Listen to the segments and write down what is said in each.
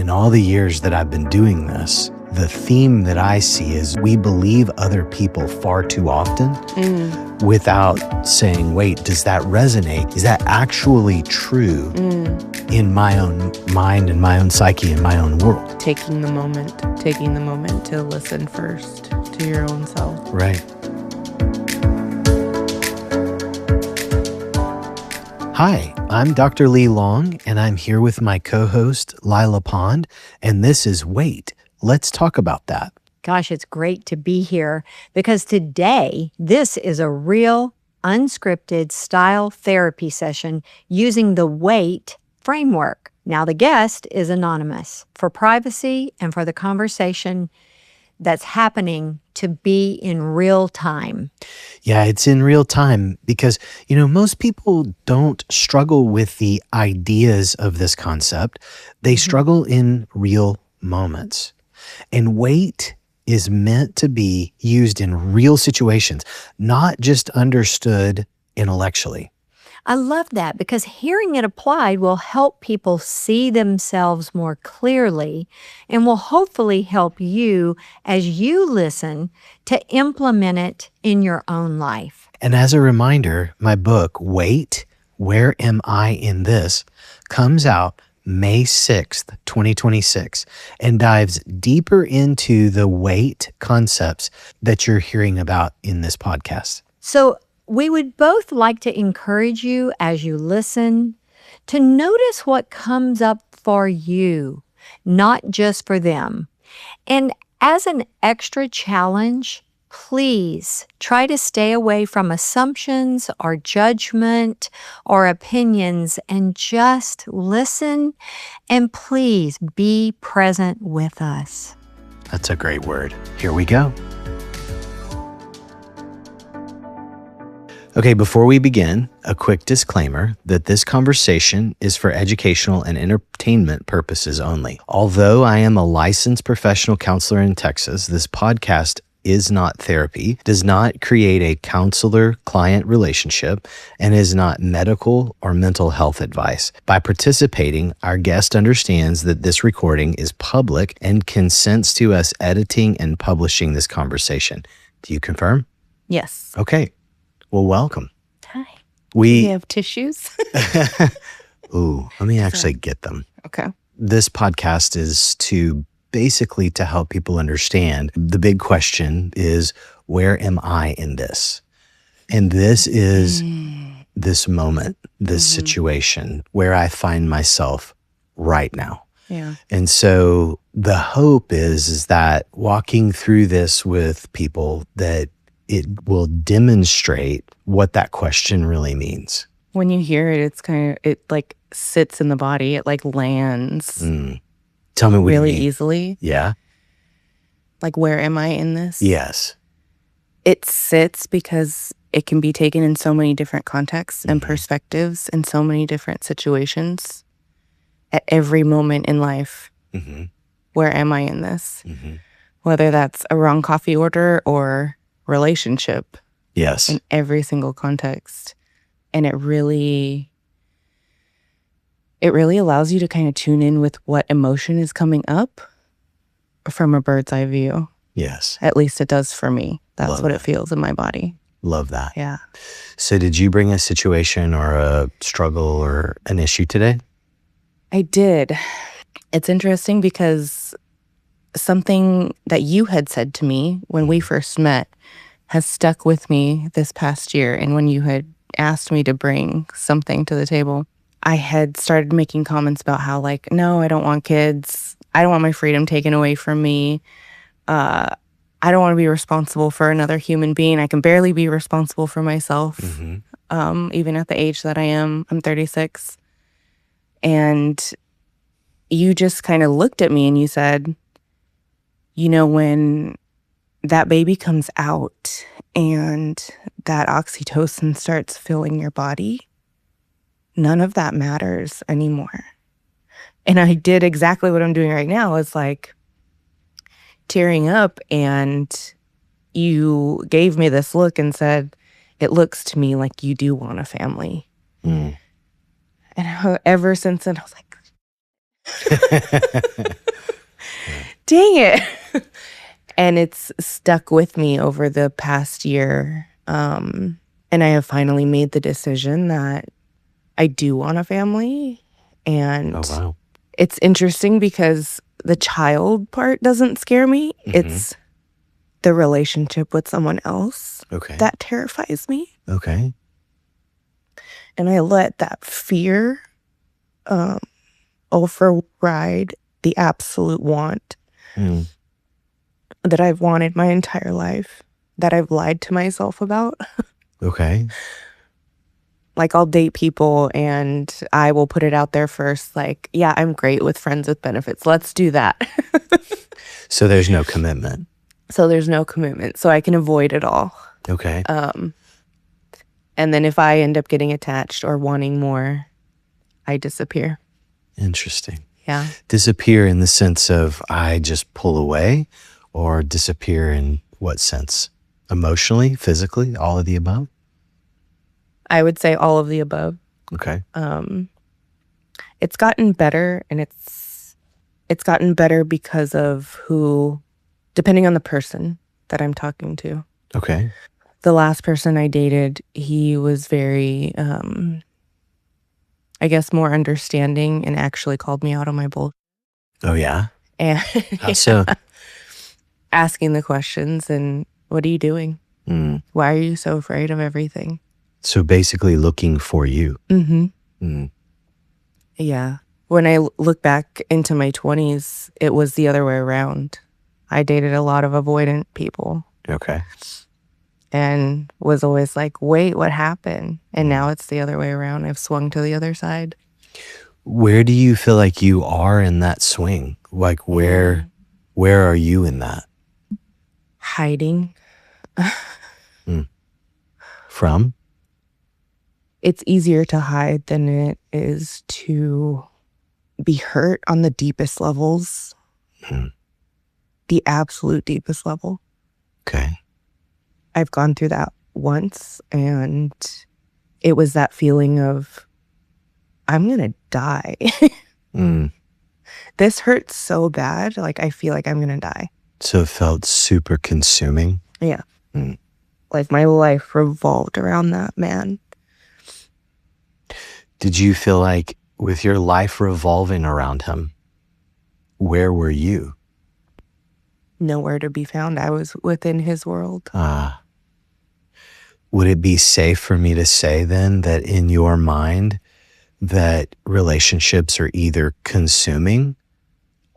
in all the years that I've been doing this, the theme that I see is we believe other people far too often without saying, wait, does that resonate? Is that actually true in my own mind and my own psyche and my own world? Taking the moment to listen first to your own self. Right. Hi, I'm Dr. Lee Long, and I'm here with my co-host, Lila Pond, and this is Wait, Let's Talk About That. Gosh, it's great to be here because today, this is a real unscripted style therapy session using the WAIT framework. Now, the guest is anonymous for privacy and for the conversation that's happening to be in real time. Yeah, it's in real time because, most people don't struggle with the ideas of this concept. They struggle in real moments. And wait is meant to be used in real situations, not just understood intellectually. I love that because hearing it applied will help people see themselves more clearly and will hopefully help you as you listen to implement it in your own life. And as a reminder, my book, Wait, Where Am I in This, comes out May 6th, 2026, and dives deeper into the wait concepts that you're hearing about in this podcast. So we would both like to encourage you as you listen to notice what comes up for you, not just for them. And as an extra challenge, please try to stay away from assumptions or judgment or opinions and just listen and please be present with us. That's a great word. Here we go. Okay, before we begin, a quick disclaimer that this conversation is for educational and entertainment purposes only. Although I am a licensed professional counselor in Texas, this podcast is not therapy, does not create a counselor-client relationship, and is not medical or mental health advice. By participating, our guest understands that this recording is public and consents to us editing and publishing this conversation. Do you confirm? Yes. Okay. Well, welcome. Hi. We have tissues? Ooh, let me actually get them. Okay. This podcast is basically to help people understand. The big question is, where am I in this? And this is this moment, this situation where I find myself right now. Yeah. And so the hope is that walking through this with people, that it will demonstrate what that question really means. When you hear it, it like sits in the body. It like lands Tell me what really you mean. easily. Yeah. Like, where am I in this? Yes. It sits because it can be taken in so many different contexts and perspectives in so many different situations at every moment in life. Where am I in this? Whether that's a wrong coffee order or relationship. Yes. In every single context. And it really allows you to kind of tune in with what emotion is coming up from a bird's eye view. Yes. At least it does for me. That's Love what that. it feels in my body. Love that. Yeah. So did you bring a situation or a struggle or an issue today? I did. It's interesting because something that you had said to me when we first met has stuck with me this past year. And when you had asked me to bring something to the table, I had started making comments about how, like, no, I don't want kids. I don't want my freedom taken away from me. I don't want to be responsible for another human being. I can barely be responsible for myself, even at the age that I am. I'm 36. And you just kind of looked at me and you said, when that baby comes out and that oxytocin starts filling your body, none of that matters anymore. And I did exactly what I'm doing right now. It's like tearing up, and you gave me this look and said, it looks to me like you do want a family. And ever since then, I was like, Dang it. And it's stuck with me over the past year. And I have finally made the decision that I do want a family. And Oh, wow. it's interesting because the child part doesn't scare me. It's the relationship with someone else Okay. that terrifies me. Okay. And I let that fear override the absolute want that I've wanted my entire life, that I've lied to myself about. Okay. Like, I'll date people and I will put it out there first, like, yeah, I'm great with friends with benefits. Let's do that. So there's no commitment. So there's no commitment. So I can avoid it all. Okay. And then if I end up getting attached or wanting more, I disappear. Interesting. Yeah. Disappear in the sense of I just pull away, or disappear in what sense? Emotionally, physically, all of the above? I would say all of the above. Okay. It's gotten better, and it's gotten better because of depending on the person that I'm talking to. Okay. The last person I dated, he was very, I guess, more understanding and actually called me out on my bull. Oh, yeah? And How so? asking the questions and, what are you doing? Why are you so afraid of everything? So basically looking for you. Yeah. When I look back into my 20s, it was the other way around. I dated a lot of avoidant people Okay. and was always like, wait, what happened? And now it's the other way around. I've swung to the other side. Where do you feel like you are in that swing? Like where are you in that? Hiding. From? It's easier to hide than it is to be hurt on the deepest levels. The absolute deepest level. Okay. I've gone through that once, and it was that feeling of, I'm gonna die. This hurts so bad. Like, I feel like I'm gonna die. So it felt super consuming. Yeah. Like, my life revolved around that man. Did you feel like with your life revolving around him, where were you? Nowhere to be found. I was within his world. Would it be safe for me to say then that in your mind that relationships are either consuming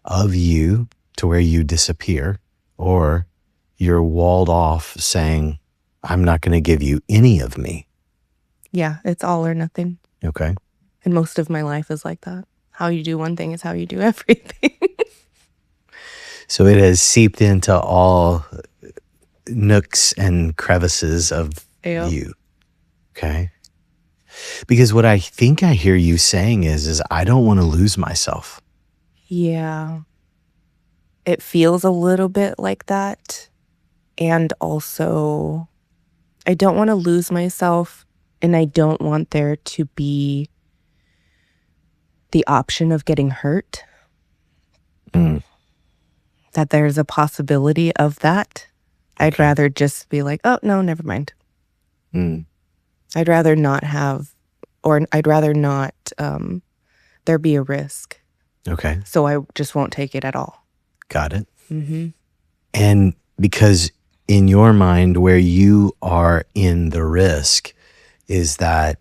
of you to where you disappear, or you're walled off saying, I'm not going to give you any of me? Yeah, it's all or nothing. Okay. And most of my life is like that. How you do one thing is how you do everything. So it has seeped into all nooks and crevices of you. Okay. Because what I think I hear you saying is I don't want to lose myself. Yeah. It feels a little bit like that. And also, I don't want to lose myself, and I don't want there to be the option of getting hurt. That there's a possibility of that. Okay. I'd rather just be like, oh, no, never mind. I'd rather not have, or I'd rather not there be a risk. Okay. So I just won't take it at all. Got it. And because in your mind, where you are in the risk is that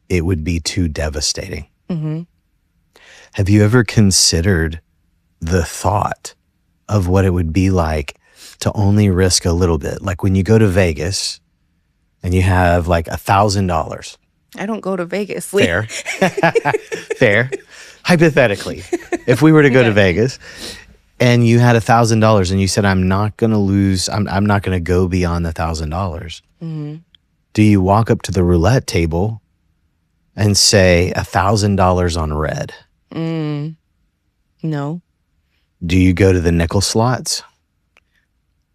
it would be too devastating. Have you ever considered the thought of what it would be like to only risk a little bit? Like when you go to Vegas and you have like $1,000. I don't go to Vegas. Fair. Fair. Hypothetically, if we were to go to Vegas and you had $1,000 and you said, I'm not going to lose, I'm not going to go beyond the $1,000. Do you walk up to the roulette table and say $1,000 on red? No. Do you go to the nickel slots?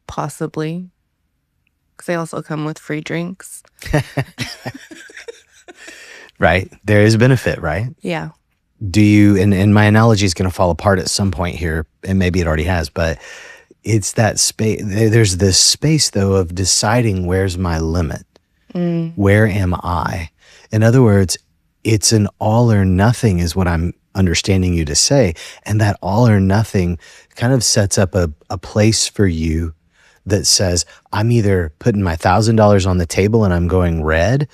Possibly. Because they also come with free drinks. Right. There is benefit, right? Yeah. Do you, and my analogy is going to fall apart at some point here, and maybe it already has, but it's that space. There's this space, though, of deciding where's my limit? Where am I? In other words, it's an all or nothing is what I'm understanding you to say. And that all or nothing kind of sets up a place for you that says, I'm either putting my $1,000 on the table and I'm going red,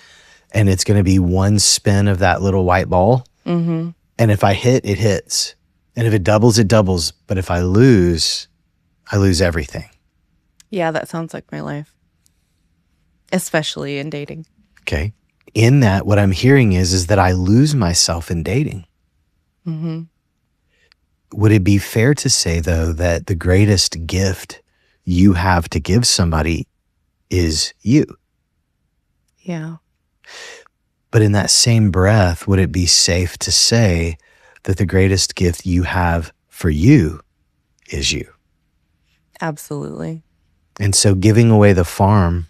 and it's going to be one spin of that little white ball. Mm-hmm. And if I hit, it hits. And if it doubles, it doubles. But if I lose everything. Yeah, that sounds like my life. Especially in dating. Okay. In that, what I'm hearing is that I lose myself in dating. Mm-hmm. Would it be fair to say, though, that the greatest gift you have to give somebody is you? Yeah. But in that same breath, would it be safe to say that the greatest gift you have for you is you? Absolutely. And so giving away the farm,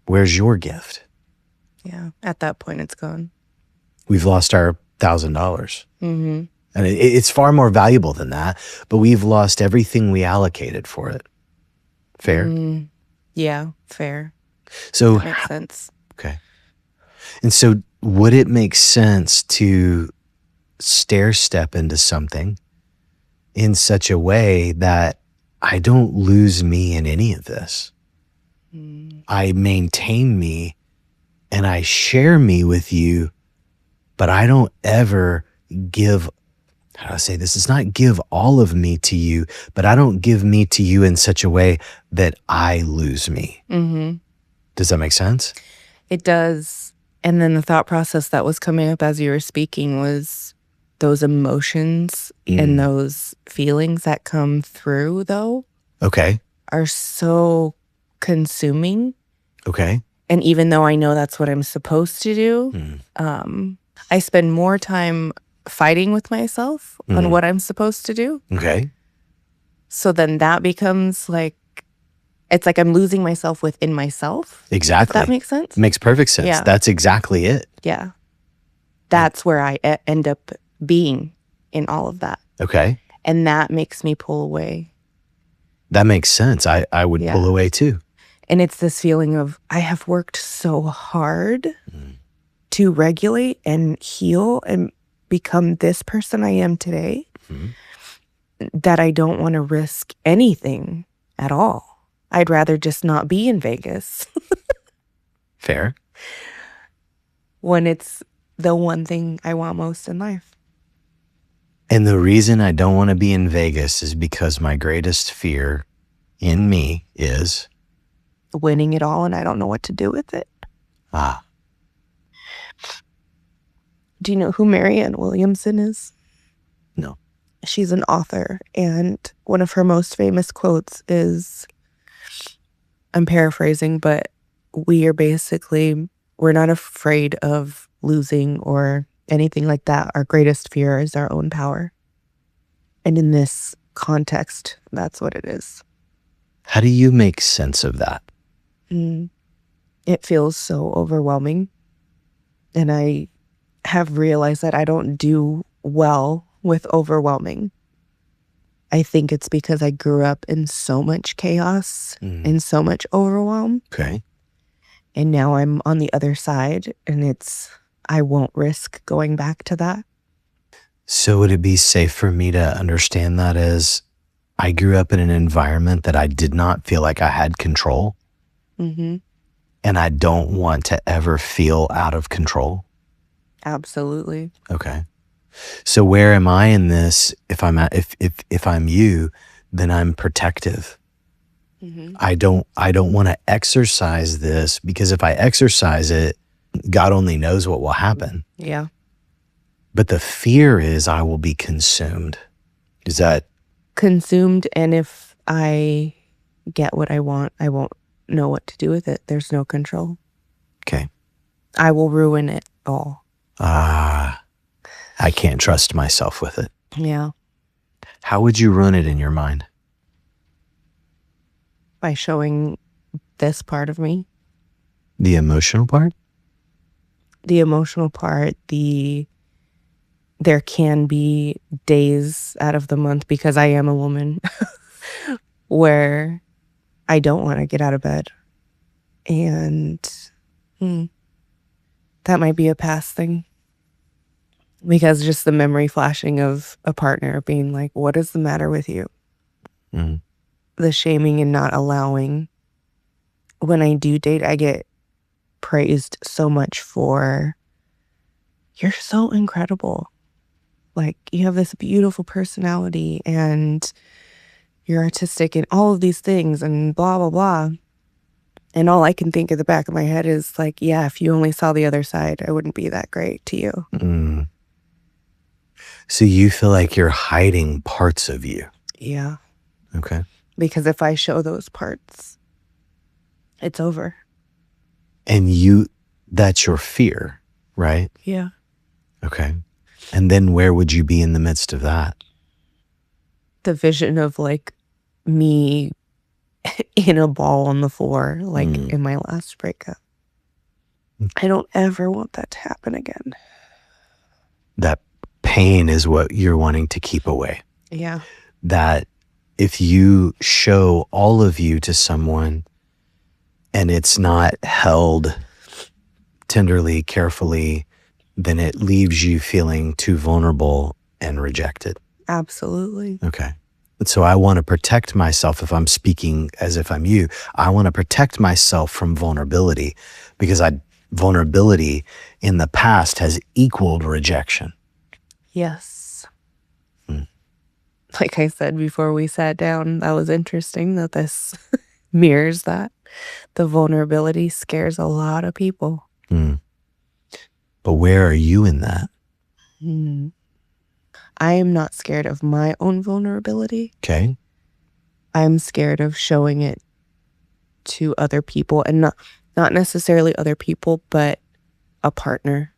where's your gift? Yeah. At that point, it's gone. We've lost our $1,000. Mm-hmm. And it's far more valuable than that, but we've lost everything we allocated for it. Fair? Yeah, fair. So That makes sense. Okay. And so would it make sense to stair step into something in such a way that I don't lose me in any of this? I maintain me and I share me with you, but I don't ever give, how do I say this? It's not give all of me to you, but I don't give me to you in such a way that I lose me. Mm-hmm. Does that make sense? It does. And then the thought process that was coming up as you were speaking was those emotions and those feelings that come through, though, Okay. are so consuming. Okay. And even though I know that's what I'm supposed to do, I spend more time fighting with myself on what I'm supposed to do. Okay. So then that becomes like, it's like I'm losing myself within myself. Exactly. If that makes sense? Makes perfect sense. Yeah. That's exactly it. Yeah. That's where I end up being in all of that. Okay. And that makes me pull away. That makes sense. I would pull away too. And it's this feeling of, I have worked so hard to regulate and heal and become this person I am today that I don't want to risk anything at all. I'd rather just not be in Vegas Fair. when it's the one thing I want most in life. And the reason I don't want to be in Vegas is because my greatest fear in me is Winning it all and I don't know what to do with it. Do you know who Marianne Williamson is? No. She's an author, and one of her most famous quotes is, I'm paraphrasing, but we're not afraid of losing or anything like that. Our greatest fear is our own power. And in this context, that's what it is. How do you make sense of that? It feels so overwhelming. And I have realized that I don't do well with overwhelming. I think it's because I grew up in so much chaos and so much overwhelm. Okay. And now I'm on the other side, and I won't risk going back to that. So would it be safe for me to understand that as I grew up in an environment that I did not feel like I had control? Mm-hmm. And I don't want to ever feel out of control? Absolutely. Okay. So where am I in this? If I'm you, then I'm protective. I don't want to exercise this, because if I exercise it, God only knows what will happen. Yeah. But the fear is I will be consumed. Is that Consumed, and if I get what I want, I won't know what to do with it. There's no control. okay? I will ruin it all. I can't trust myself with it. Yeah. How would you ruin it in your mind? By showing this part of me. The emotional part? The emotional part, the there can be days out of the month, because I am a woman, where I don't want to get out of bed. And that might be a past thing. Because just the memory flashing of a partner being like, what is the matter with you? The shaming and not allowing. When I do date, I get praised so much for, you're so incredible. Like, you have this beautiful personality and you're artistic and all of these things and blah, blah, blah. And all I can think at the back of my head is like, yeah, if you only saw the other side, I wouldn't be that great to you. So you feel like you're hiding parts of you. Yeah. Okay. Because if I show those parts, it's over. And that's your fear, right? Yeah. Okay. And then where would you be in the midst of that? The vision of like me in a ball on the floor, like in my last breakup. I don't ever want that to happen again. That pain is what you're wanting to keep away. Yeah. That if you show all of you to someone and it's not held tenderly, carefully, then it leaves you feeling too vulnerable and rejected. Absolutely. Okay. So I want to protect myself. If I'm speaking as if I'm you, I want to protect myself from vulnerability, because vulnerability in the past has equaled rejection. Yes. Like I said before we sat down, that was interesting that this mirrors that. The vulnerability scares a lot of people. But where are you in that? I am not scared of my own vulnerability. Okay. I'm scared of showing it to other people, and not necessarily other people, but a partner.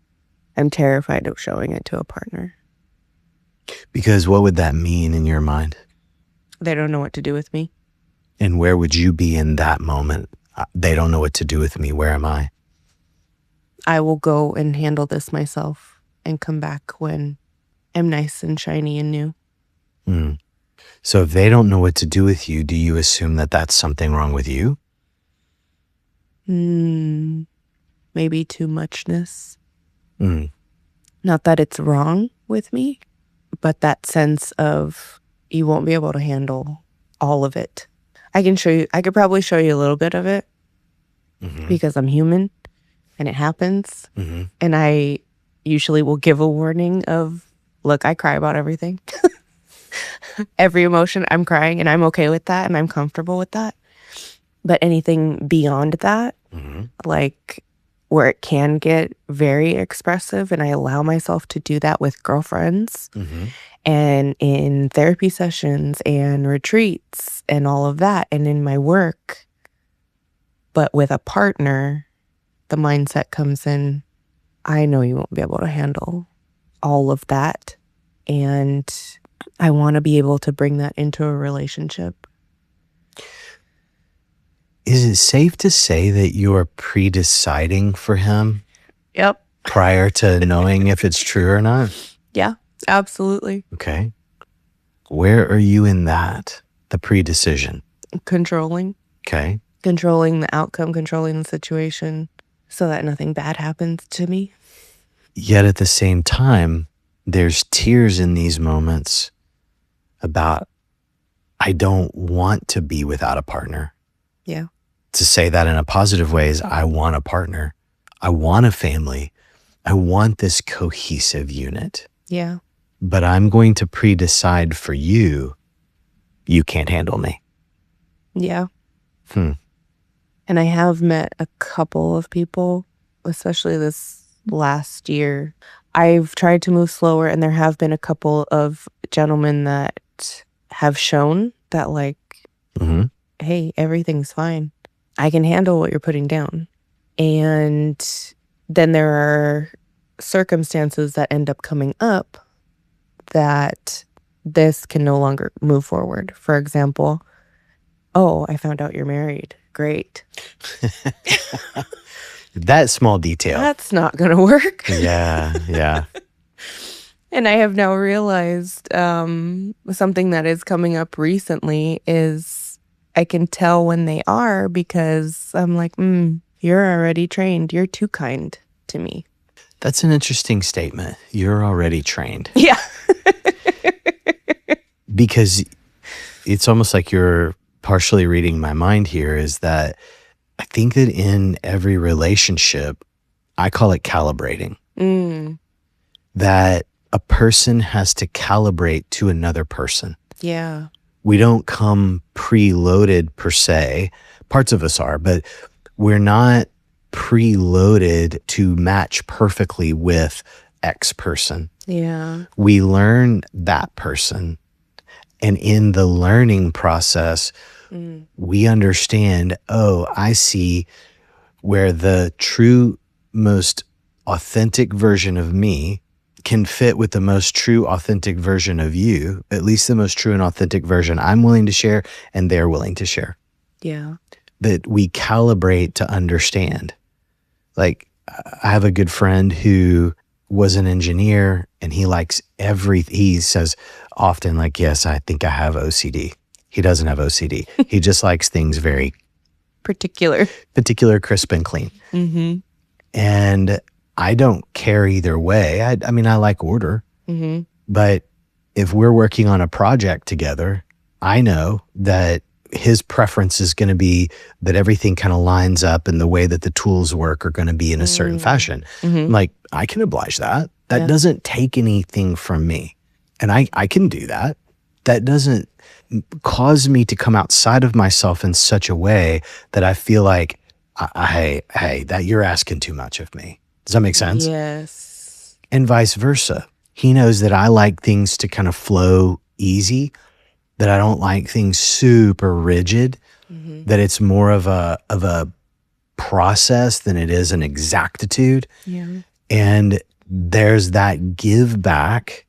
I'm terrified of showing it to a partner. Because what would that mean in your mind? They don't know what to do with me. And where would you be in that moment? They don't know what to do with me. Where am I? I will go and handle this myself and come back when I'm nice and shiny and new. So if they don't know what to do with you, do you assume that that's something wrong with you? Maybe too muchness. Not that it's wrong with me, but that sense of you won't be able to handle all of it. I could probably show you a little bit of it because I'm human and it happens. And I usually will give a warning of, look, I cry about everything. Every emotion, I'm crying, and I'm okay with that, and I'm comfortable with that. But anything beyond that, like where it can get very expressive, and I allow myself to do that with girlfriends and in therapy sessions and retreats and all of that, and in my work. But with a partner, the mindset comes in, I know you won't be able to handle all of that. And I want to be able to bring that into a relationship. Is it safe to say that you are pre-deciding for him? Yep. Prior to knowing if it's true or not? Yeah, absolutely. Okay. Where are you in that? The pre-decision? Controlling. Okay. Controlling the outcome, controlling the situation so that nothing bad happens to me. Yet at the same time, there's tears in these moments about, I don't want to be without a partner. Yeah. To say that in a positive way is, I want a partner. I want a family. I want this cohesive unit. Yeah. But I'm going to pre-decide for you, you can't handle me. Yeah. And I have met a couple of people, especially this last year. I've tried to move slower, and there have been a couple of gentlemen that have shown that, like, hey, everything's fine. I can handle what you're putting down. And then there are circumstances that end up coming up that this can no longer move forward. For example, oh, I found out you're married. Great. That small detail. That's not going to work. Yeah. And I have now realized something that is coming up recently is I can tell when they are because I'm like, you're already trained. You're too kind to me. That's an interesting statement. You're already trained. Yeah. Because it's almost like you're partially reading my mind here, is that I think that in every relationship, I call it calibrating, that a person has to calibrate to another person. Yeah. We don't come preloaded per se. Parts of us are, but we're not preloaded to match perfectly with X person. Yeah. We learn that person. And in the learning process, we understand, oh, I see where the true, most authentic version of me can fit with the most true, authentic version of you, at least the most true and authentic version I'm willing to share and they're willing to share. Yeah. That we calibrate to understand. Like, I have a good friend who was an engineer and he likes he says often, like, yes, I think I have OCD. He doesn't have OCD. He just likes things very Particular, crisp and clean. And I don't care either way. I mean, I like order, but if we're working on a project together, I know that his preference is going to be that everything kind of lines up and the way that the tools work are going to be in a certain fashion. Like, I can oblige that. That doesn't take anything from me. And I can do that. That doesn't cause me to come outside of myself in such a way that I feel like, hey, that you're asking too much of me. Does that make sense? Yes. And vice versa. He knows that I like things to kind of flow easy, that I don't like things super rigid, that it's more of a process than it is an exactitude. Yeah. And there's that give back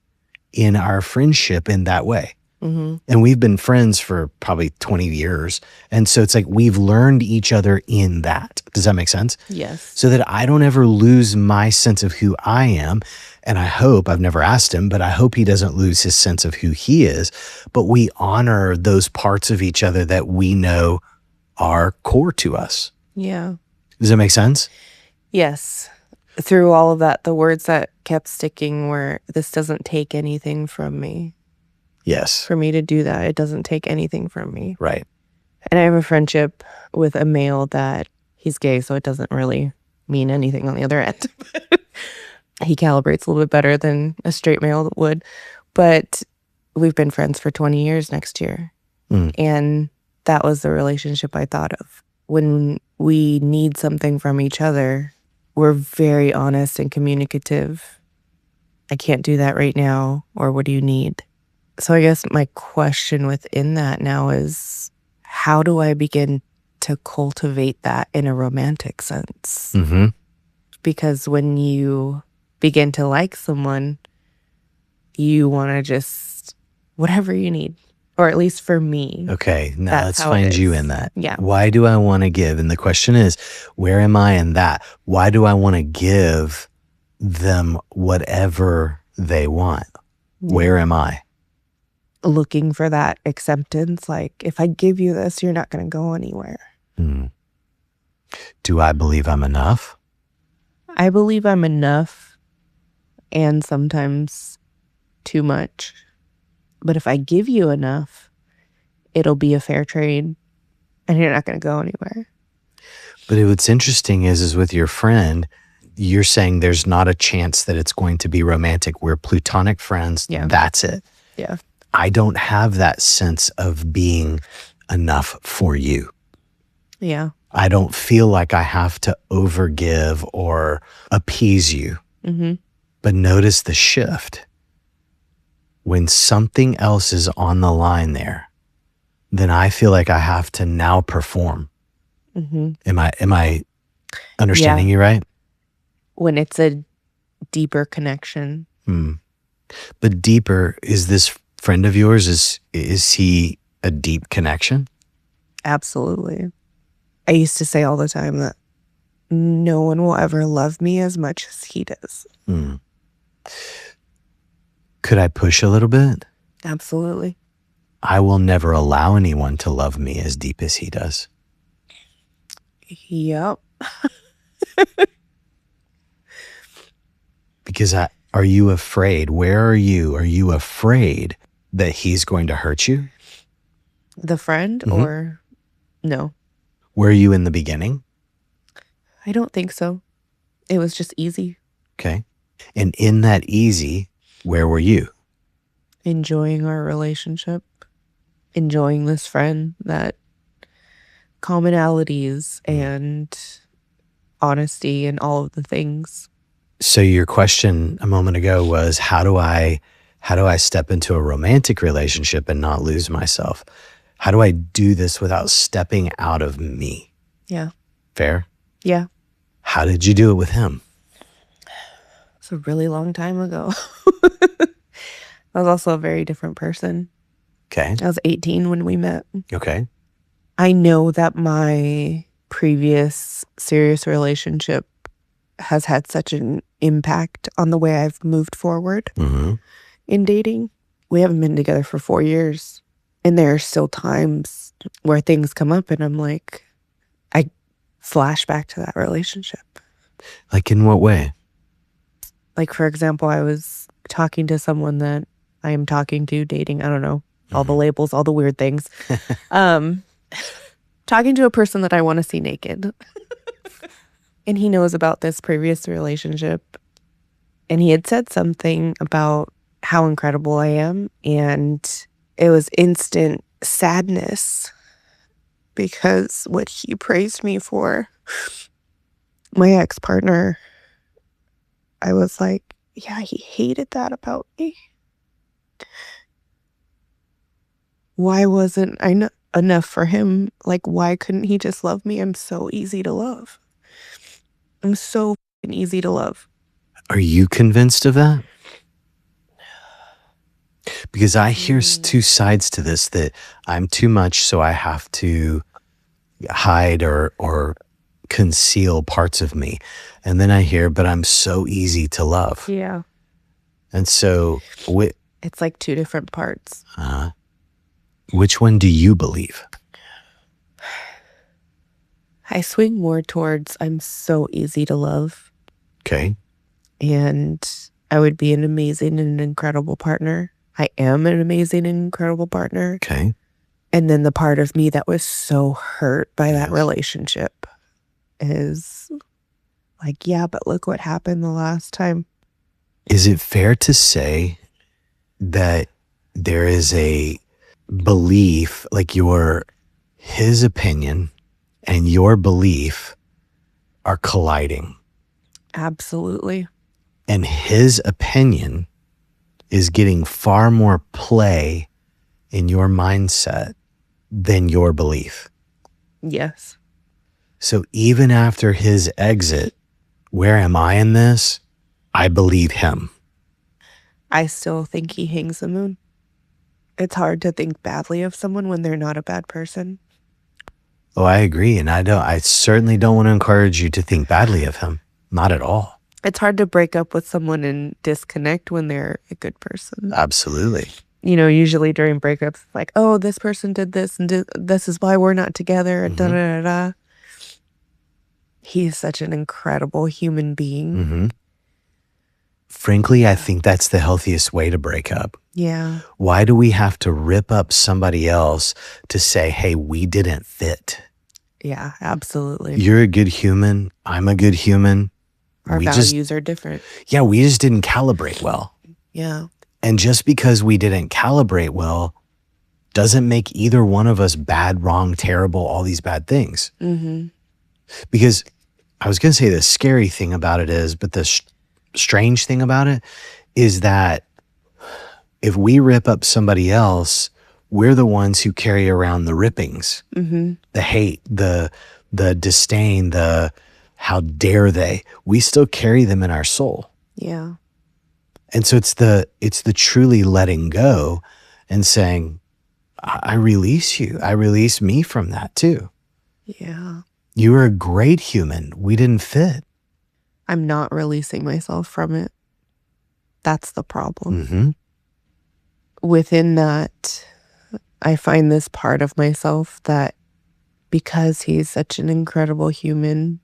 in our friendship in that way. And we've been friends for probably 20 years. And so it's like we've learned each other in that. Does that make sense? Yes. So that I don't ever lose my sense of who I am. And I hope, I've never asked him, but I hope he doesn't lose his sense of who he is. But we honor those parts of each other that we know are core to us. Yeah. Does that make sense? Yes. Through all of that, the words that kept sticking were, this doesn't take anything from me. Yes. For me to do that, it doesn't take anything from me. Right. And I have a friendship with a male that he's gay, so it doesn't really mean anything on the other end. He calibrates a little bit better than a straight male would. But we've been friends for 20 years next year. And that was the relationship I thought of. When we need something from each other, we're very honest and communicative. I can't do that right now, or what do you need? So I guess my question within that now is, how do I begin to cultivate that in a romantic sense? Because when you begin to like someone, you want to just, whatever you need. Or at least for me. Okay, now That's let's how it find you is. in that. Yeah. Why do I want to give? And the question is, where am I in that? Why do I want to give them whatever they want? Where am I? Looking for that acceptance. Like, if I give you this, you're not going to go anywhere. Do I believe I'm enough? I believe I'm enough, and sometimes too much. But if I give you enough, it'll be a fair trade, and you're not going to go anywhere. But what's interesting is with your friend, you're saying there's not a chance that it's going to be romantic. We're platonic friends. Yeah. That's it. Yeah. I don't have that sense of being enough for you. Yeah. I don't feel like I have to overgive or appease you. But notice the shift. When something else is on the line there, then I feel like I have to now perform. Am I understanding you right? When it's a deeper connection. But deeper, is this friend of yours, is he a deep connection? Absolutely. I used to say all the time that no one will ever love me as much as he does. Could I push a little bit? Absolutely. I will never allow anyone to love me as deep as he does. Yep. Because are you afraid? Where are you? Are you afraid that he's going to hurt you? The friend or no? Were you in the beginning? I don't think so. It was just easy. Okay. And in that easy, where were you? Enjoying our relationship. Enjoying this friend, that commonalities and honesty and all of the things. So your question a moment ago was, how do I step into a romantic relationship and not lose myself? How do I do this without stepping out of me? Yeah. Fair? Yeah. How did you do it with him? It's a really long time ago. I was also a very different person. Okay. I was 18 when we met. Okay. I know that my previous serious relationship has had such an impact on the way I've moved forward in dating. We haven't been together for 4 years. And there are still times where things come up and I'm like, I flash back to that relationship. Like in what way? Like, for example, I was talking to someone that I am talking to, dating, I don't know, all the labels, all the weird things. Talking to a person that I want to see naked. And he knows about this previous relationship. And he had said something about how incredible I am. And it was instant sadness because what he praised me for, my ex-partner, I was like, yeah, he hated that about me. Why wasn't I enough for him? Like, why couldn't he just love me? I'm so easy to love. I'm so easy to love. Are you convinced of that? Because I hear two sides to this, that I'm too much, so I have to hide or conceal parts of me. And then I hear, but I'm so easy to love. Yeah. And so it's like two different parts. Which one do you believe? I swing more towards I'm so easy to love. Okay. And I would be an amazing and incredible partner. I am an amazing and incredible partner. Okay. And then the part of me that was so hurt by that relationship is like, yeah, but look what happened the last time. Is it fair to say that there is a belief, like his opinion and your belief are colliding? Absolutely. And his opinion is getting far more play in your mindset than your belief. Yes. So even after his exit, where am I in this? I believe him. I still think he hangs the moon. It's hard to think badly of someone when they're not a bad person. Oh, I agree. And I certainly don't want to encourage you to think badly of him. Not at all. It's hard to break up with someone and disconnect when they're a good person. Absolutely. You know, usually during breakups, like, oh, this person did this and this is why we're not together. And da da da da. He's such an incredible human being. Frankly, I think that's the healthiest way to break up. Yeah. Why do we have to rip up somebody else to say, hey, we didn't fit? Yeah, absolutely. You're a good human. I'm a good human. Our values are different. Yeah, we just didn't calibrate well. Yeah. And just because we didn't calibrate well doesn't make either one of us bad, wrong, terrible, all these bad things. Because I was going to say the scary thing about it is, but the strange thing about it is that if we rip up somebody else, we're the ones who carry around the rippings, the hate, the disdain, the how dare they. We still carry them in our soul. Yeah. And so it's the truly letting go and saying, I release you. I release me from that too. Yeah. You were a great human. We didn't fit. I'm not releasing myself from it. That's the problem. within that, I find this part of myself that because he's such an incredible human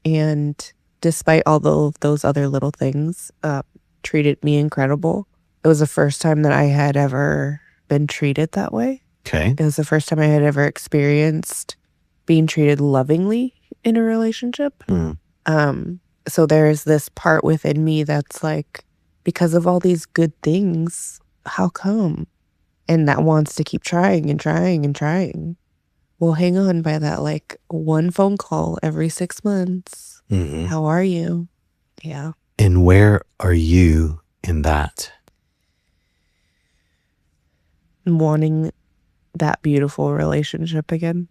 and despite all those other little things, treated me incredible. It was the first time that I had ever been treated that way. Okay. It was the first time I had ever experienced being treated lovingly in a relationship. So there's this part within me that's like, because of all these good things, how come? And that wants to keep trying and trying and trying. Well, hang on by that, like one phone call every 6 months. How are you? Yeah. And where are you in that? Wanting that beautiful relationship again.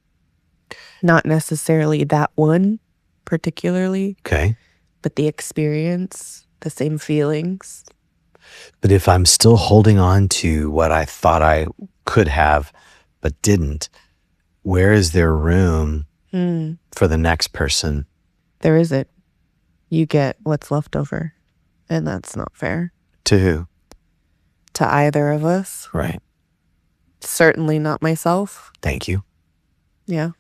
Not necessarily that one particularly, Okay. but the experience, the same feelings. But if I'm still holding on to what I thought I could have but didn't, where is there room for the next person? There isn't. You get what's left over, and that's not fair. To who? To either of us. Right. Certainly not myself. Thank you. Yeah.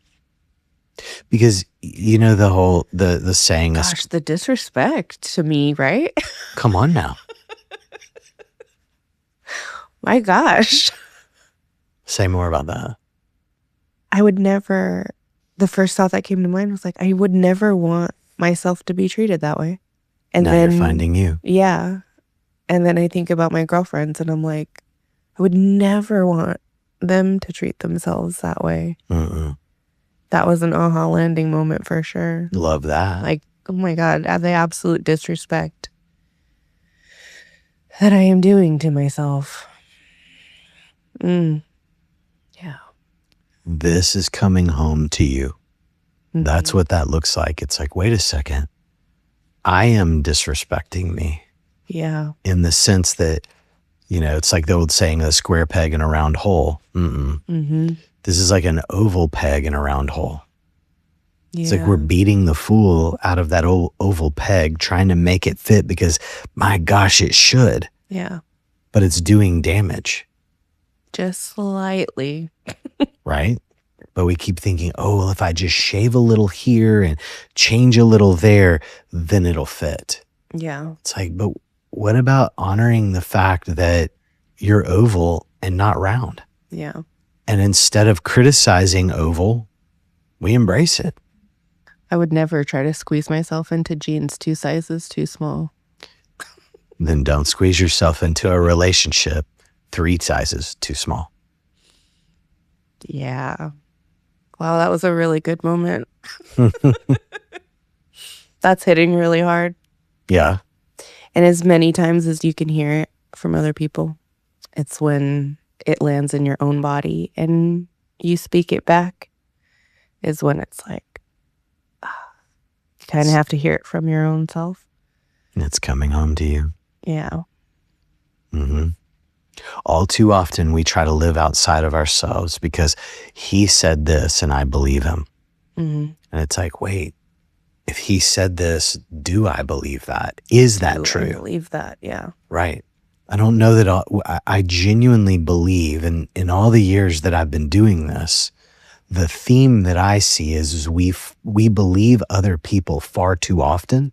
Because you know the whole the saying is, Gosh, the disrespect to me, right? come on now. My gosh. Say more about that. I would never, the first thought that came to mind was like, I would never want myself to be treated that way. And now then you're finding you. Yeah. And then I think about my girlfriends and I'm like, I would never want them to treat themselves that way. That was an aha landing moment for sure. Love that. Like, oh my God, the absolute disrespect that I am doing to myself. Yeah. This is coming home to you. That's what that looks like. It's like, wait a second. I am disrespecting me. Yeah. In the sense that, you know, it's like the old saying, a square peg in a round hole. This is like an oval peg in a round hole. It's like we're beating the fool out of that old oval peg, trying to make it fit because, my gosh, it should. Yeah. But it's doing damage. Just slightly. Right? But we keep thinking, oh, well, if I just shave a little here and change a little there, then it'll fit. Yeah. It's like, but what about honoring the fact that you're oval and not round? Yeah. And instead of criticizing oval, we embrace it. I would never try to squeeze myself into jeans 2 sizes too small. Then don't squeeze yourself into a relationship 3 sizes too small. Yeah. Wow, that was a really good moment. That's hitting really hard. Yeah. And as many times as you can hear it from other people, it's when it lands in your own body and you speak it back is when it's like, you kind of have to hear it from your own self. And it's coming home to you. Yeah. All too often we try to live outside of ourselves because he said this and I believe him. And it's like, wait, if he said this, do I believe that? Is that true? I believe that, yeah. Right. I don't know that I genuinely believe, and in all the years that I've been doing this, the theme that I see is we believe other people far too often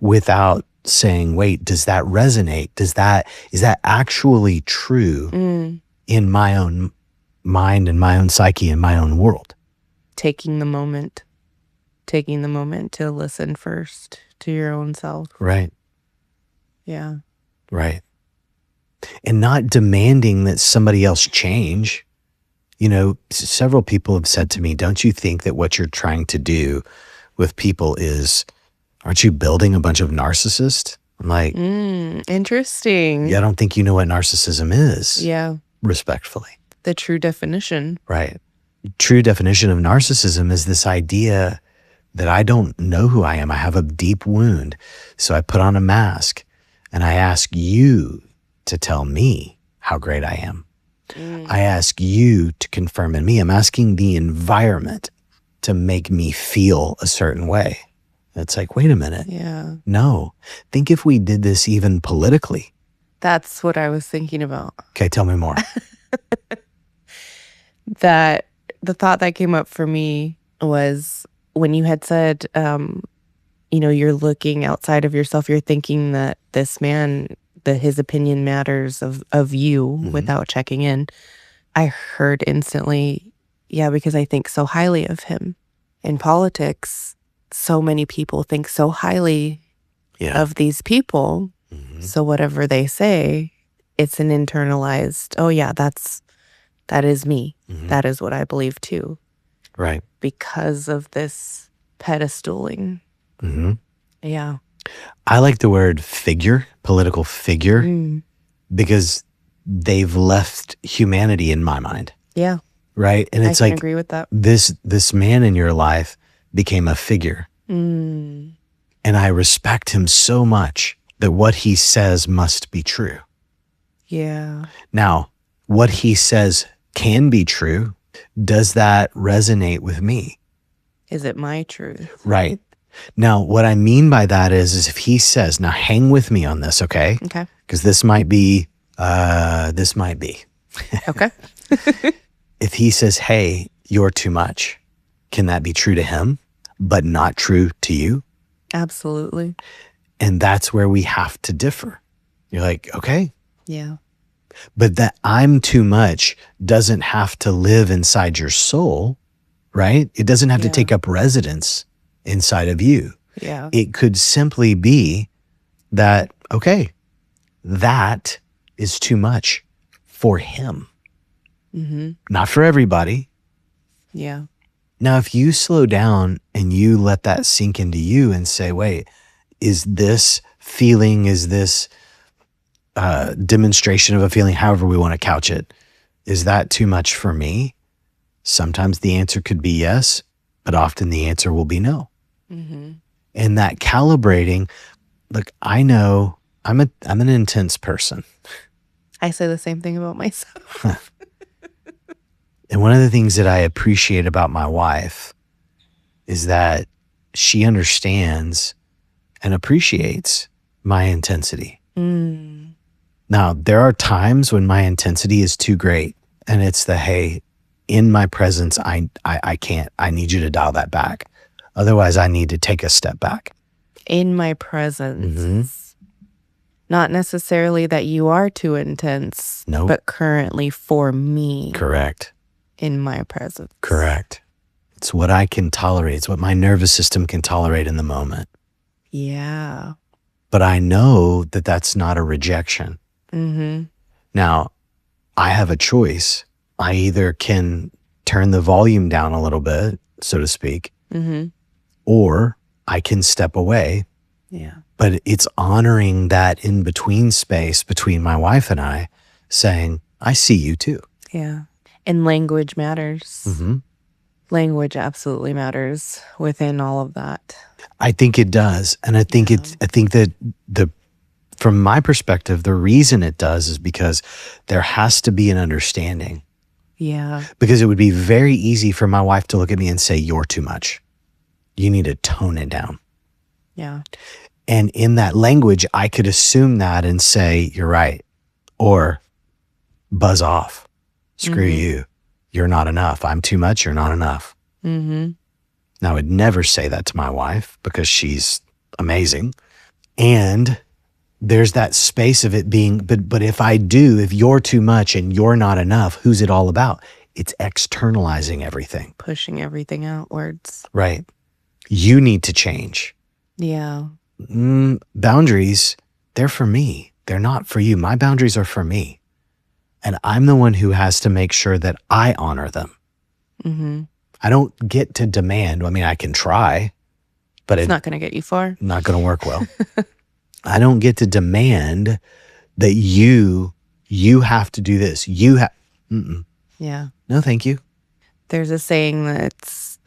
without saying, wait, does that resonate? Is that actually true in my own mind and my own psyche and my own world? Taking the moment to listen first to your own self. Right. Yeah. Right. And not demanding that somebody else change. You know, several people have said to me, don't you think that what you're trying to do with people is, aren't you building a bunch of narcissists? I'm like, interesting. yeah, I don't think you know what narcissism is. Yeah. Respectfully. The true definition. Right. True definition of narcissism is this idea that I don't know who I am. I have a deep wound. So I put on a mask and I ask you to tell me how great I am. I ask you to confirm in me. I'm asking the environment to make me feel a certain way. It's like, wait a minute. Yeah. No. Think if we did this even politically. That's what I was thinking about. Okay, tell me more. That the thought that came up for me was when you had said, you're looking outside of yourself, you're thinking that this man, that his opinion matters of you without checking in. I heard instantly, yeah, because I think so highly of him. In politics, so many people think so highly of these people. So whatever they say, it's an internalized, oh yeah, that is me. That is what I believe too. Right. Because of this pedestaling. Yeah. I like the word figure, political figure, because they've left humanity in my mind. Yeah. Right. And it's I can like agree with that. This man in your life became a figure. And I respect him so much that what he says must be true. Yeah. Now, what he says can be true. Does that resonate with me? Is it my truth? Right. Now, what I mean by that is if he says, now hang with me on this, okay? Okay. Because this might be. Okay. If he says, hey, you're too much, can that be true to him, but not true to you? Absolutely. And that's where we have to differ. You're like, okay. Yeah. But that I'm too much doesn't have to live inside your soul, right? It doesn't have to take up residence inside of you. Yeah. It could simply be that, okay, that is too much for him. Not for everybody. Yeah. Now, if you slow down and you let that sink into you and say, wait, is this feeling, is this demonstration of a feeling, however we want to couch it, is that too much for me? Sometimes the answer could be yes, but often the answer will be no. And that calibrating, look, I know I'm an intense person. I say the same thing about myself. And one of the things that I appreciate about my wife is that she understands and appreciates my intensity. Now, there are times when my intensity is too great, and it's the, hey, in my presence, I can't. I need you to dial that back. Otherwise, I need to take a step back. In my presence. Not necessarily that you are too intense, but currently for me. Correct. In my presence. Correct. It's what I can tolerate. It's what my nervous system can tolerate in the moment. Yeah. But I know that that's not a rejection. Now, I have a choice. I either can turn the volume down a little bit, so to speak, or I can step away. Yeah. But it's honoring that in-between space between my wife and I, saying, I see you too. Yeah. And language matters. Language absolutely matters within all of that. I think it does. And I think that from my perspective, the reason it does is because there has to be an understanding. Yeah. Because it would be very easy for my wife to look at me and say, you're too much. You need to tone it down. Yeah. And in that language, I could assume that and say, you're right. Or buzz off. Screw you. You're not enough. I'm too much. You're not enough. Now, I would never say that to my wife because she's amazing. And there's that space of it being, but if I do, if you're too much and you're not enough, who's it all about? It's externalizing everything. Pushing everything outwards. Right. You need to change. Yeah. Boundaries, they're for me. They're not for you. My boundaries are for me. And I'm the one who has to make sure that I honor them. I don't get to demand. I mean, I can try, but it's not going to get you far. Not going to work well. I don't get to demand that you have to do this. Yeah. No, thank you. There's a saying that's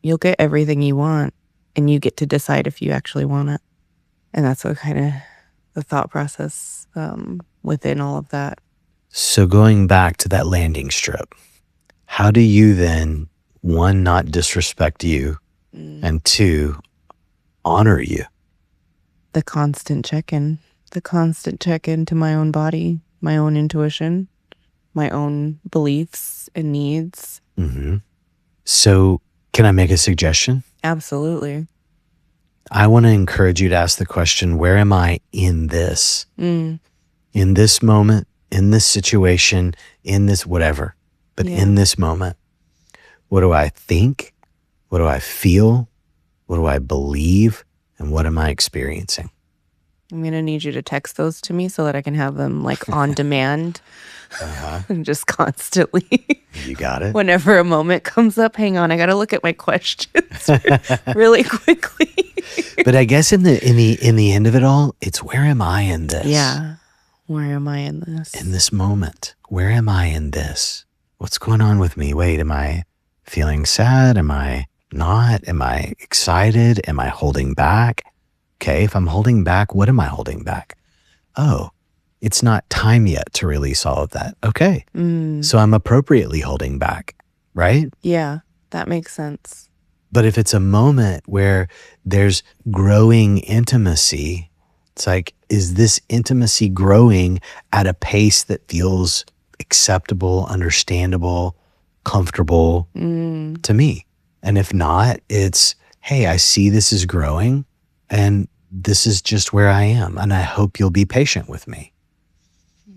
you'll get everything you want and you get to decide if you actually want it. And that's what kind of the thought process within all of that. So going back to that landing strip, how do you then, one, not disrespect you, and two, honor you? The constant check-in the constant check into my own body, my own intuition, my own beliefs and needs. Mm-hmm. So can I make a suggestion? Absolutely. I want to encourage you to ask the question, where am I in this? Mm. In this moment, in this situation, in this whatever, but Yeah. in this moment, what do I think? What do I feel? What do I believe? And what am I experiencing? I'm going to need you to text those to me so that I can have them like on demand and just constantly. You got it. Whenever a moment comes up, hang on, I got to look at my questions really quickly. But I guess in the end of it all, it's where am I in this? Yeah. Where am I in this? In this moment, where am I in this? What's going on with me? Wait, am I feeling sad? Am I not? Am I excited? Am I holding back? Okay, if I'm holding back, what am I holding back? Oh, it's not time yet to release all of that. Okay, so I'm appropriately holding back, right? Yeah, that makes sense. But if it's a moment where there's growing intimacy, it's like, is this intimacy growing at a pace that feels acceptable, understandable, comfortable to me? And if not, it's, hey, I see this is growing and this is just where I am. And I hope you'll be patient with me.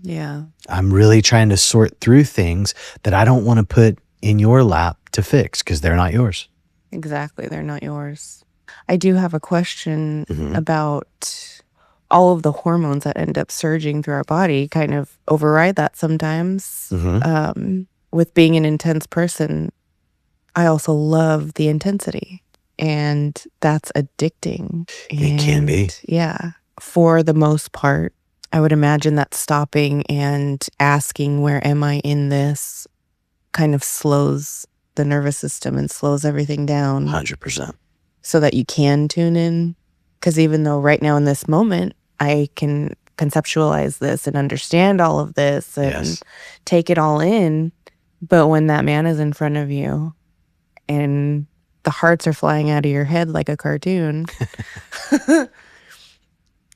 Yeah. I'm really trying to sort through things that I don't want to put in your lap to fix because they're not yours. Exactly. They're not yours. I do have a question about all of the hormones that end up surging through our body kind of override that sometimes. With being an intense person, I also love the intensity, and that's addicting. It can be. Yeah. For the most part, I would imagine that stopping and asking, where am I in this, kind of slows the nervous system and slows everything down. 100%. So that you can tune in. Because even though right now in this moment, I can conceptualize this and understand all of this and take it all in. But when that man is in front of you and the hearts are flying out of your head like a cartoon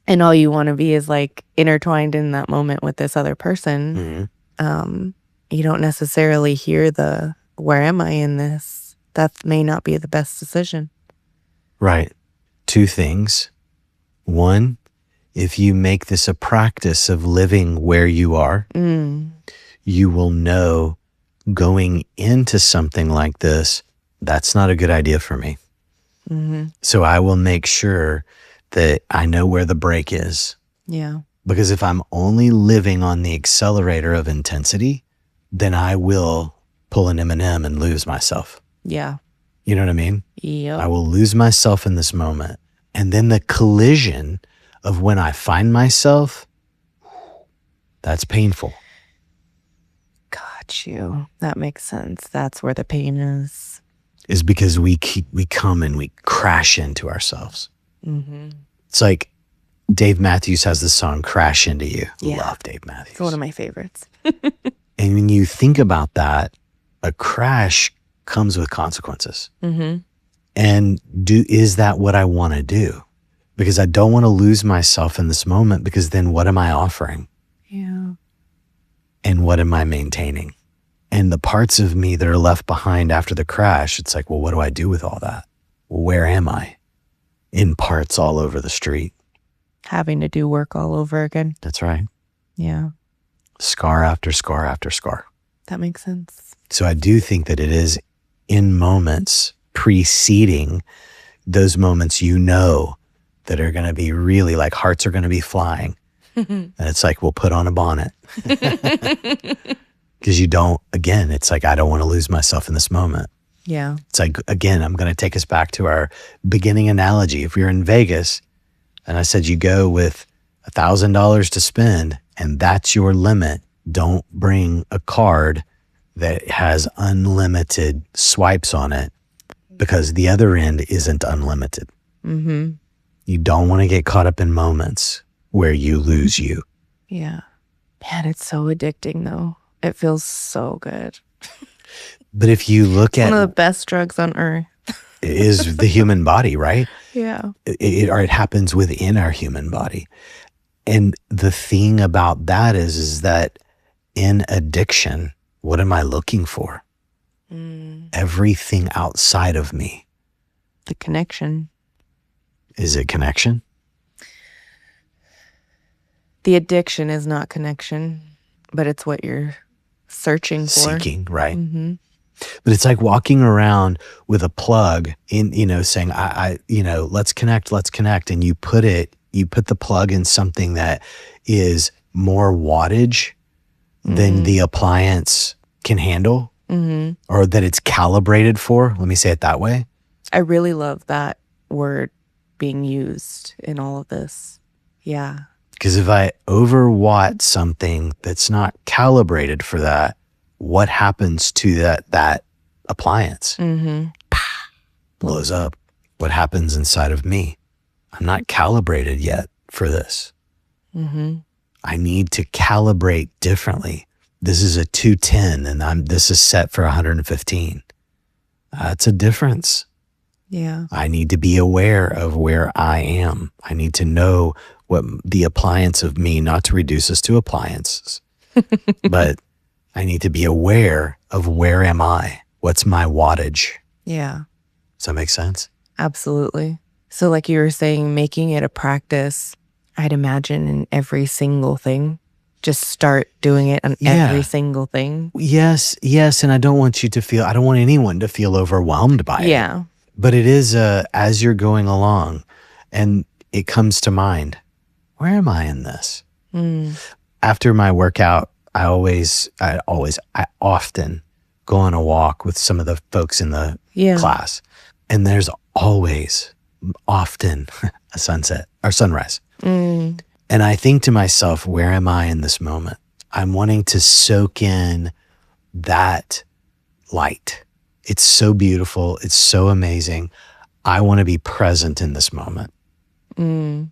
and all you want to be is like intertwined in that moment with this other person, you don't necessarily hear the, where am I in this? That may not be the best decision. Right. Two things. One, if you make this a practice of living where you are, you will know going into something like this, that's not a good idea for me. So I will make sure that I know where the brake is. Yeah. Because if I'm only living on the accelerator of intensity, then I will pull an M&M and lose myself. Yeah. You know what I mean? Yep. I will lose myself in this moment. And then the collision of when I find myself, that's painful. Got you. That makes sense. That's where the pain is. Is because we come and we crash into ourselves. It's like Dave Matthews has this song, Crash Into You. Yeah. Love Dave Matthews. It's one of my favorites. And when you think about that, a crash comes with consequences. And is that what I want to do? Because I don't want to lose myself in this moment, because then what am I offering? Yeah. And what am I maintaining? And the parts of me that are left behind after the crash, it's like, well, what do I do with all that? Well, where am I? In parts all over the street. Having to do work all over again. That's right. Yeah. Scar after scar after scar. That makes sense. So I do think that it is in moments preceding those moments, that are going to be really like hearts are going to be flying. And it's like, we'll put on a bonnet. Because it's like, I don't want to lose myself in this moment. Yeah. It's like, again, I'm going to take us back to our beginning analogy. If you're in Vegas and I said you go with $1,000 to spend and that's your limit, don't bring a card that has unlimited swipes on it, because the other end isn't unlimited. You don't want to get caught up in moments where you lose you. Yeah. Man, it's so addicting though. It feels so good. But if you look at One of the best drugs on earth. is the human body, right? Yeah. It happens within our human body. And the thing about that is that in addiction, what am I looking for? Everything outside of me. The connection. Is it connection? The addiction is not connection, but it's what you're searching for. Seeking, right? But it's like walking around with a plug in, saying, let's connect. And you put the plug in something that is more wattage than the appliance can handle, or that it's calibrated for. Let me say it that way. I really love that word being used in all of this. Yeah. Because if I overwatt something that's not calibrated for that, what happens to that appliance? Blows up. What happens inside of me? I'm not calibrated yet for this. I need to calibrate differently. This is a 210 and this is set for 115. That's a difference. Yeah. I need to be aware of where I am. I need to know what the appliance of me, not to reduce us to appliances, but I need to be aware of where am I? What's my wattage? Yeah. Does that make sense? Absolutely. So like you were saying, making it a practice, I'd imagine in every single thing. Just start doing it on every single thing. Yes. And I don't want anyone to feel overwhelmed by it. Yeah. But it is as you're going along and it comes to mind, where am I in this? After my workout, I often go on a walk with some of the folks in the class. And there's often a sunset or sunrise. And I think to myself, where am I in this moment? I'm wanting to soak in that light. It's so beautiful. It's so amazing. I want to be present in this moment. And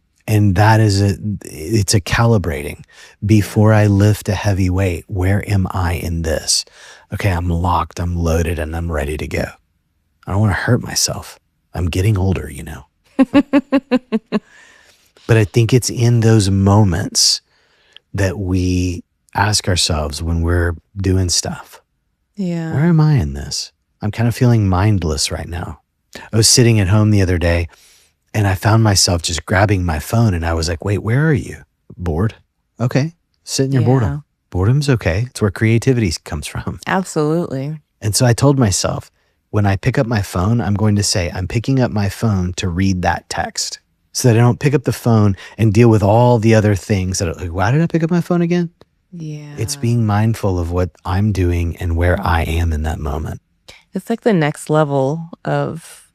that is it's a calibrating. Before I lift a heavy weight, where am I in this? Okay, I'm locked, I'm loaded, and I'm ready to go. I don't want to hurt myself. I'm getting older, But I think it's in those moments that we ask ourselves when we're doing stuff. Yeah. Where am I in this? I'm kind of feeling mindless right now. I was sitting at home the other day and I found myself just grabbing my phone and I was like, wait, where are you? Bored? Okay. Sit in your boredom. Boredom's okay. It's where creativity comes from. Absolutely. And so I told myself, when I pick up my phone, I'm going to say, I'm picking up my phone to read that text so that I don't pick up the phone and deal with all the other things that are like, why did I pick up my phone again? Yeah. It's being mindful of what I'm doing and where I am in that moment. It's like the next level of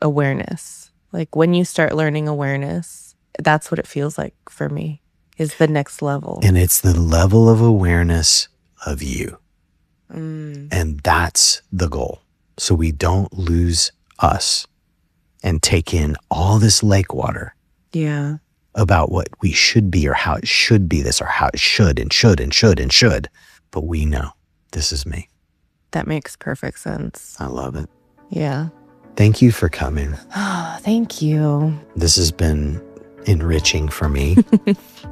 awareness. Like when you start learning awareness, that's what it feels like for me, is the next level. And it's the level of awareness of you. And that's the goal. So we don't lose us and take in all this lake water. Yeah. About what we should be or how it should be this or how it should and should and should and should. But we know this is me. That makes perfect sense. I love it. Yeah. Thank you for coming. Thank you. This has been enriching for me.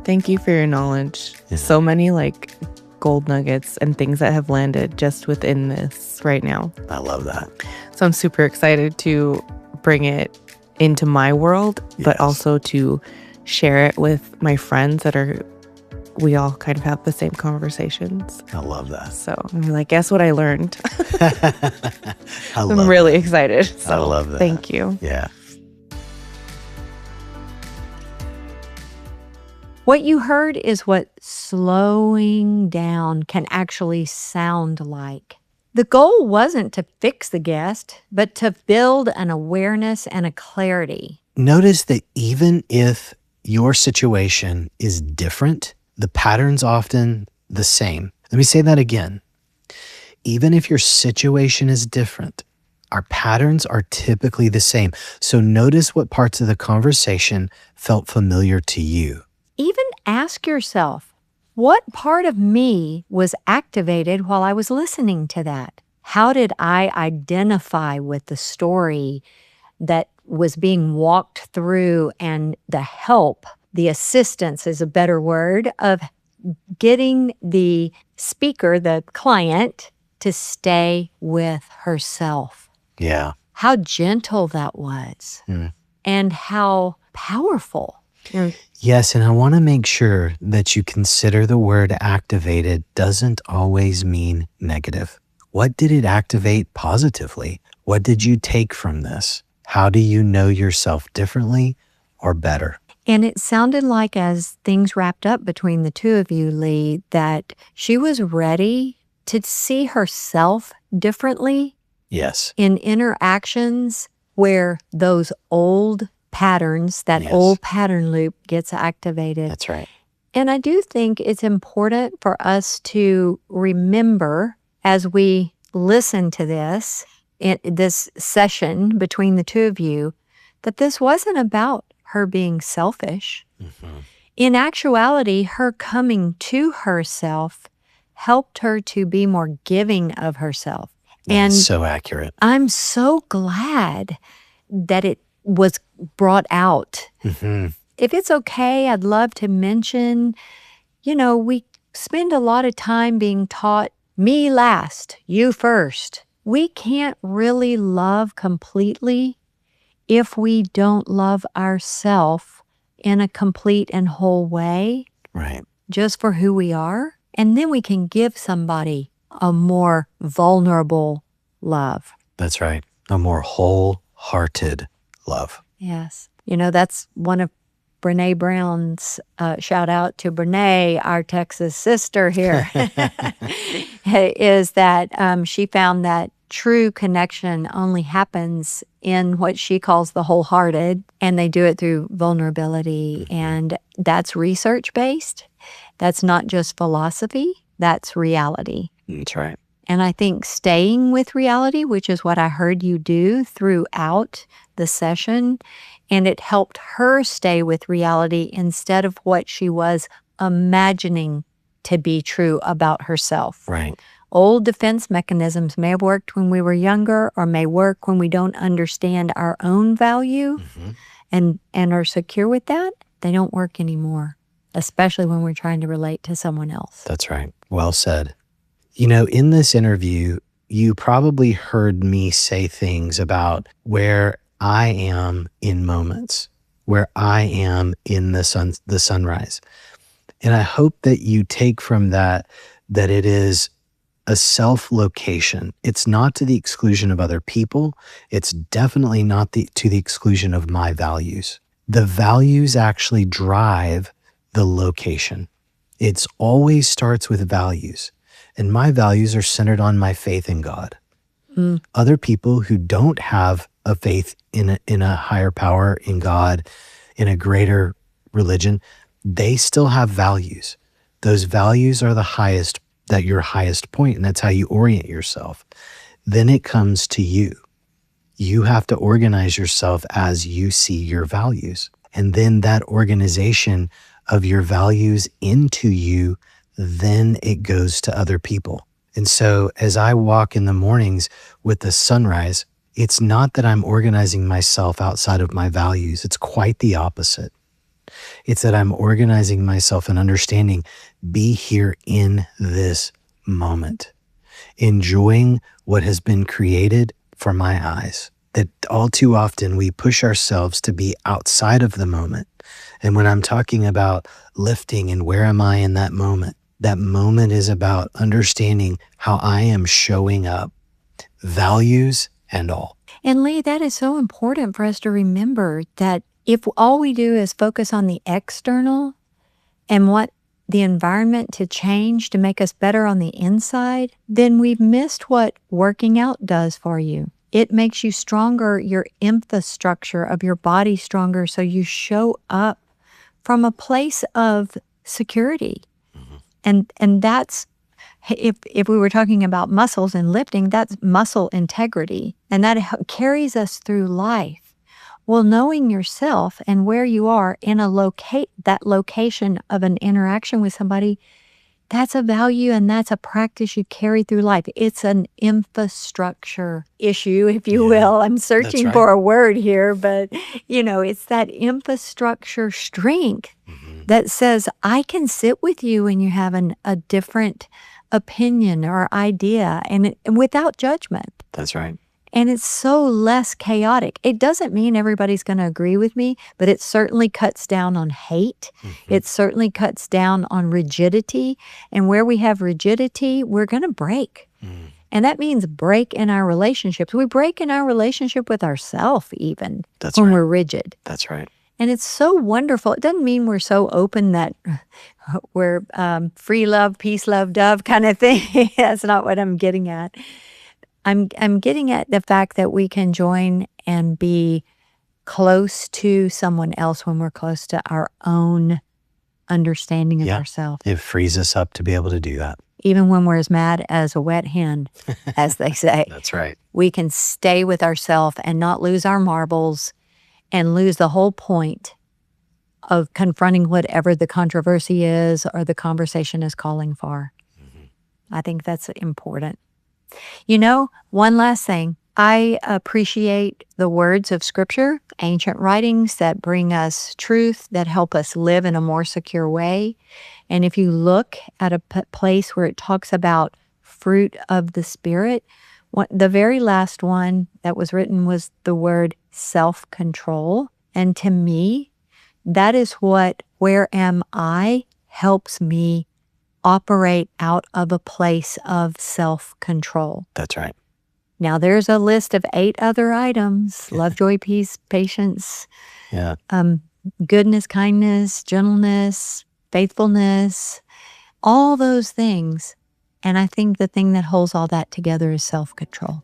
Thank you for your knowledge. Yeah. So many like gold nuggets and things that have landed just within this right now. I love that. So I'm super excited to bring it into my world, but also to share it with my friends we all kind of have the same conversations. I love that. So I'm like, guess what I learned? I'm really excited. So I love that. Thank you. Yeah. What you heard is what slowing down can actually sound like. The goal wasn't to fix the guest, but to build an awareness and a clarity. Notice that even if your situation is different, the pattern's often the same. Let me say that again. Even if your situation is different, our patterns are typically the same. So notice what parts of the conversation felt familiar to you. Even ask yourself, what part of me was activated while I was listening to that? How did I identify with the story that was being walked through and the help the assistance is a better word, of getting the speaker, the client, to stay with herself. Yeah. How gentle that was, and how powerful. Yes, and I want to make sure that you consider the word activated doesn't always mean negative. What did it activate positively? What did you take from this? How do you know yourself differently or better? And it sounded like, as things wrapped up between the two of you, Lee, that she was ready to see herself differently. Yes. In interactions where those old patterns, that Yes. old pattern loop gets activated. That's right. And I do think it's important for us to remember, as we listen to this, in this session between the two of you, that this wasn't about her being selfish. In actuality, her coming to herself helped her to be more giving of herself. And so accurate. I'm so glad that it was brought out. If it's okay, I'd love to mention, we spend a lot of time being taught, me last, you first. We can't really love completely if we don't love ourselves in a complete and whole way. Right. Just for who we are. And then we can give somebody a more vulnerable love. That's right. A more wholehearted love. Yes. That's one of Brene Brown's, shout out to Brene, our Texas sister here, is that she found that true connection only happens in what she calls the wholehearted, and they do it through vulnerability. And that's research-based. That's not just philosophy. That's reality. That's right. And I think staying with reality, which is what I heard you do throughout the session, and it helped her stay with reality instead of what she was imagining to be true about herself. Right. Old defense mechanisms may have worked when we were younger, or may work when we don't understand our own value and are secure with that. They don't work anymore, especially when we're trying to relate to someone else. That's right. Well said. In this interview, you probably heard me say things about where I am in moments, where I am in the sunrise. And I hope that you take from that it is a self-location. It's not to the exclusion of other people. It's definitely not to the exclusion of my values. The values actually drive the location. It always starts with values. And my values are centered on my faith in God. Other people who don't have a faith in a higher power, in God, in a greater religion, they still have values. Those values are your highest point, and that's how you orient yourself. Then it comes to you. You have to organize yourself as you see your values. And then that organization of your values into you, then it goes to other people. And so as I walk in the mornings with the sunrise, it's not that I'm organizing myself outside of my values. It's quite the opposite. It's that I'm organizing myself and understanding, be here in this moment, enjoying what has been created for my eyes. That all too often we push ourselves to be outside of the moment. And when I'm talking about lifting and where am I in that moment is about understanding how I am showing up, values and all. And Lee, that is so important for us to remember, that if all we do is focus on the external and what the environment to change to make us better on the inside, then we've missed what working out does for you. It makes you stronger, your infrastructure of your body stronger, so you show up from a place of security. And that's, if we were talking about muscles and lifting, that's muscle integrity. And that carries us through life. Well, knowing yourself and where you are in that location of an interaction with somebody That's a value and that's a practice you carry through life. It's an infrastructure issue, if you will. I'm searching for a word here, but it's that infrastructure strength that says, I can sit with you when you're having a different opinion or idea and without judgment. That's right. And it's so less chaotic. It doesn't mean everybody's going to agree with me, but it certainly cuts down on hate. It certainly cuts down on rigidity. And where we have rigidity, we're going to break. And that means break in our relationships. We break in our relationship with ourselves even when we're rigid. That's right. And it's so wonderful. It doesn't mean we're so open that we're free love, peace, love, dove kind of thing. That's not what I'm getting at. I'm getting at the fact that we can join and be close to someone else when we're close to our own understanding of ourselves. It frees us up to be able to do that. Even when we're as mad as a wet hen, as they say. That's right. We can stay with ourselves and not lose our marbles and lose the whole point of confronting whatever the controversy is or the conversation is calling for. I think that's important. One last thing. I appreciate the words of Scripture, ancient writings that bring us truth, that help us live in a more secure way. And if you look at a place where it talks about fruit of the Spirit, the very last one that was written was the word self-control. And to me, that is what Where Am I helps me operate out of a place of self-control. That's right. Now, there's a list of 8 other items: love, joy, peace, patience, goodness, kindness, gentleness, faithfulness, all those things. And I think the thing that holds all that together is self-control.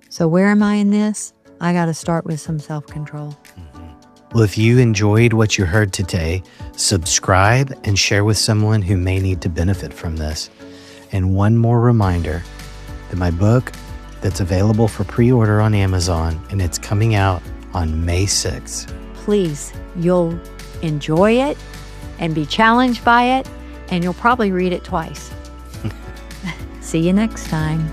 So where am I in this? I got to start with some self-control. Well, if you enjoyed what you heard today, subscribe and share with someone who may need to benefit from this. And one more reminder that my book that's available for pre-order on Amazon, and it's coming out on May 6th. Please, you'll enjoy it and be challenged by it, and you'll probably read it twice. See you next time.